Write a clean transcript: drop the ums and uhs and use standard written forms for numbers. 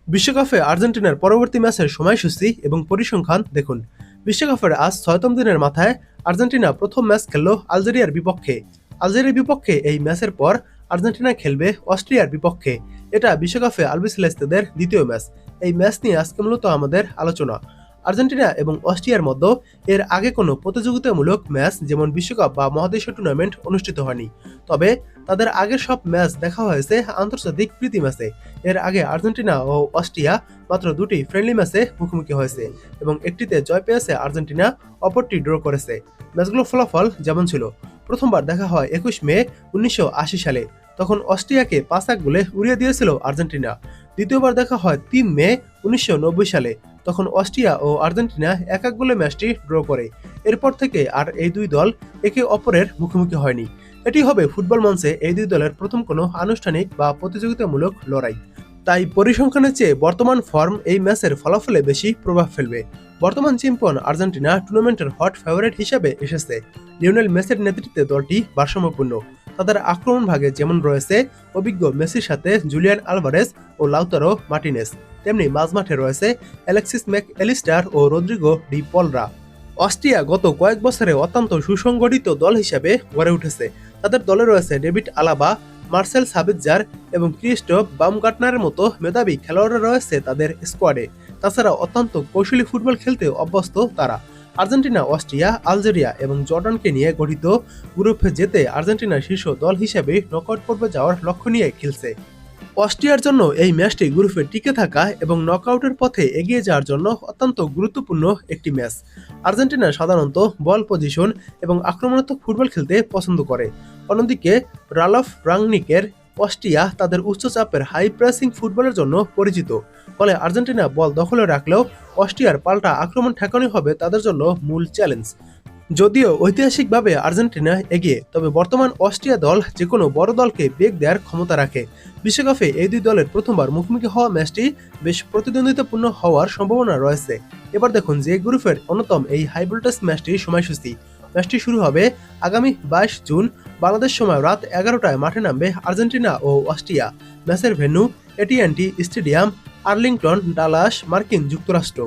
বিশ্বকাপে আর্জেন্টিনার পরবর্তী ম্যাচের সময়সূচি এবং পরিসংখ্যান দেখুন। বিশ্বকাপের আজ ৬তম দিনের মাথায় আর্জেন্টিনা প্রথম ম্যাচ খেলল আলজেরিয়ার বিপক্ষে। আলজেরিয়ার বিপক্ষে এই ম্যাচের পর আর্জেন্টিনা খেলবে অস্ট্রিয়ার বিপক্ষে। এটা বিশ্বকাপে আলবিসেলেস্তেদের দ্বিতীয় ম্যাচ। এই ম্যাচ নিয়ে আজকে মূলত আমাদের আলোচনা। আর্জেন্টিনা এবং অস্ট্রিয়ার মধ্যে এর আগে কোনো প্রতিযোগিতামূলক ম্যাচ যেমন বিশ্বকাপ বা মহাদেশীয় টুর্নামেন্ট অনুষ্ঠিত হয়নি। তবে তাদের আগের সব ম্যাচ দেখা হয়েছে আন্তর্জাতিক প্রীতি ম্যাচে। এর আগে আর্জেন্টিনা ও অস্ট্রিয়া মাত্র দুটি ফ্রেন্ডলি ম্যাচে মুখোমুখি হয়েছে এবং একটিতে জয় পেয়েছে আর্জেন্টিনা, অপরটি ড্র করেছে। ম্যাচগুলোর ফলাফল যেমন ছিল: প্রথমবার দেখা হয় ২১ মে ১৯৮০ সালে, তখন অস্ট্রিয়াকে ৫-১ গোলে উড়িয়ে দিয়েছিল আর্জেন্টিনা। দ্বিতীয়বার দেখা হয় ৩ মে ১৯৯০ সালে, তখন অস্ট্রিয়া ও আর্জেন্টিনা ১-১ গোলে ম্যাচটি ড্র করে। এরপর থেকে আর এই দুই দল একে অপরের মুখোমুখি হয়নি। এটি হবে ফুটবল মঞ্চে এই দুই দলের প্রথম কোনো আনুষ্ঠানিক বা প্রতিযোগিতামূলক লড়াই। তাই পরিসংখ্যানের চেয়ে বর্তমান ফর্ম এই ম্যাচের ফলাফলে বেশি প্রভাব ফেলবে। বর্তমান চ্যাম্পিয়ন আর্জেন্টিনা টুর্নামেন্টের হট ফেভারিট হিসেবে এসেছে। লিওনেল মেসির নেতৃত্বে দলটি ভারসাম্যপূর্ণ। তাদের আক্রমণ ভাগে যেমন রয়েছে অভিজ্ঞ মেসির সাথে জুলিয়ান আলভারেজ ও লাউতারো মার্টিনেজ, তেমনি মাঝমাঠে রয়েছে অ্যালেক্সিস ম্যাক অ্যালিস্টার ও রদ্রিগো ডি পলরা। অস্ট্রিয়া গত কয়েক বছরে অত্যন্ত সুসংগঠিত দল হিসাবে গড়ে উঠেছে। তাদের দলে রয়েছে ডেভিড আলাবা, মার্সেল সাবিৎজার এবং ক্রিস্টোফ বামগার্টনারের মতো মেধাবী খেলোয়াড়রা রয়েছে তাদের স্কোয়াডে। তাছাড়া অত্যন্ত কৌশলী ফুটবল খেলতে অভ্যস্ত তারা। আর্জেন্টিনা, অস্ট্রিয়া, আলজেরিয়া এবং জর্ডানকে নিয়ে গঠিত গ্রুপে যেতে আর্জেন্টিনার শীর্ষ দল হিসেবে নকআউট পর্বে যাওয়ার লক্ষ্য নিয়ে খেলছে। অস্ট্রিয়ার জন্য এই ম্যাচটি গ্রুপে টিকে থাকা এবং নকআউটের পথে এগিয়ে যাওয়ার জন্য অত্যন্ত গুরুত্বপূর্ণ একটি ম্যাচ। আর্জেন্টিনা সাধারণত বল পজিশন এবং আক্রমণাত্মক ফুটবল খেলতে পছন্দ করে। অন্যদিকে রালফ রাংনিকের অস্ট্রিয়া তাদের উচ্চ চাপের হাই প্রেসিং ফুটবলের জন্য পরিচিত। ফলে আর্জেন্টিনা বল দখলে রাখলেও অস্ট্রিয়ার পাল্টা আক্রমণ ঠেকানোই হবে তাদের জন্য মূল চ্যালেঞ্জ। যদিও ঐতিহাসিকভাবে আর্জেন্টিনা এগিয়ে, তবে বর্তমান অস্ট্রিয়া দল যে কোনো বড় দলকে বেগ দেওয়ার ক্ষমতা রাখে। বিশ্বকাপে এই দুই দলের প্রথমবার মুখোমুখি হওয়া ম্যাচটি বেশ প্রতিদ্বন্দ্বিতাপূর্ণ হওয়ার সম্ভাবনা রয়েছে। এবার দেখুন যে গ্রুপের অন্যতম এই হাই ভোল্টেজ ম্যাচটির সময়সূচি। ম্যাচটি শুরু হবে আগামী ২২ জুন বাংলাদেশ সময় রাত ১১টায় মাঠে নামবে আর্জেন্টিনা ও অস্ট্রিয়া। ম্যাচের ভেন্যু এটিএনটি স্টেডিয়াম, আর্লিংটন, ডালাস, মার্কিন যুক্তরাষ্ট্র।